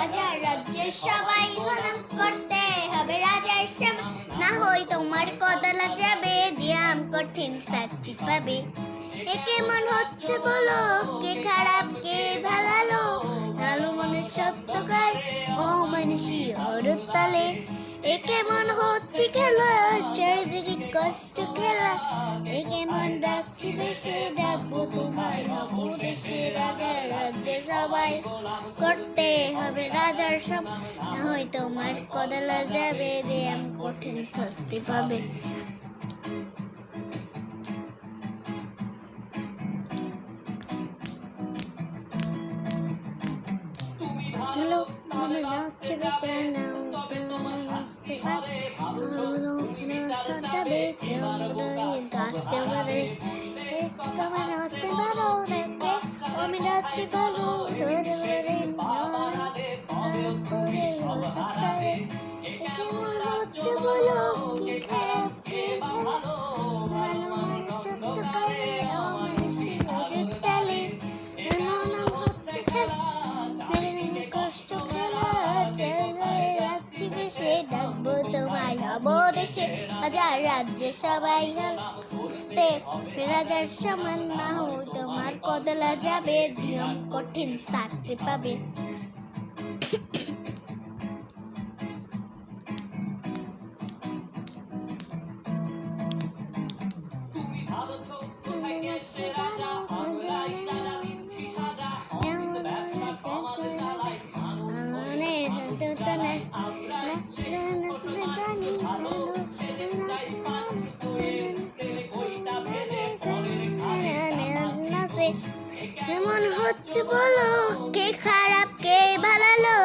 রাজার রাজ্যে সবাই হলাম করতে হবে রাজার সমান, না হয় তোমার কদলা যাবে, দিয়াম কঠিন শাস্তি পাবে। এ কেমন হচ্ছে বলো, কে খারাপ কে ভালো, ভালো মনে সত্যকার ও মানুষই হরতালে। এ কেমন হচ্ছে খেলা, চারিদিকে কষ্ট খেলা, এ কেমন ডাকছি বেশি, ডাকবো তোমায় হবো দেশে। রাজার রাজ্যে সবাই করতে হবে রাজার সব, না হয় তোমার কদলা যাবে, দিয়াম কঠিন শাস্তি পাবে। হ্যালো, আমি নাচছে বেশি নাও, নাচতে পারে, যাবে কেউ গাছতে পারে, তোমার নাচতে পারো দেখে, আমি নাচতে পারো ধরে ধরে কেমন হচ্ছে বলো, কি খারাপ কে ভালো, ভালো মানুষ সত্য করে অমানুষের ওদের তালে। এমন হচ্ছে খেলা, কষ্ট খেলা, রাখছি বেশে, ডাকবো তোমায় হবো দেশে। রাজার রাজ্যে সবাই হতে রাজার সমান, না হয় তোমার কদলা যাবে, নিয়ম কঠিন শাস্তি পাবে। এমন হচ্ছে বলো, কে খারাপ কে ভালো,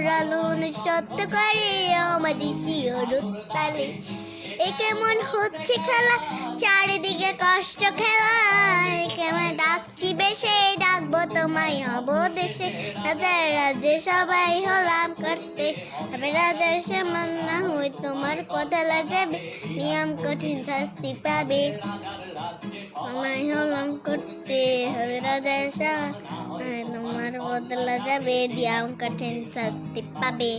রালুন সত্য করে আমাদের শিরতালে। এ কেমন হচ্ছে খেলা, চারিদিকে কষ্ট খেলা, কেমন ডাকছি বেশে, ডাকবো তোমায় হবো দেশে। রাজার রাজ্যে সবাই হলাম করতে হবে রাজার সমান, না হয় তোমার কদলা যাবে, নিয়ম কঠিন শাস্তি পাবে। আমায় হলাম করতে হবে রাজার সমান, তোমার বদলা যাবে, দিয়াম কঠিন শাস্তি পাবে।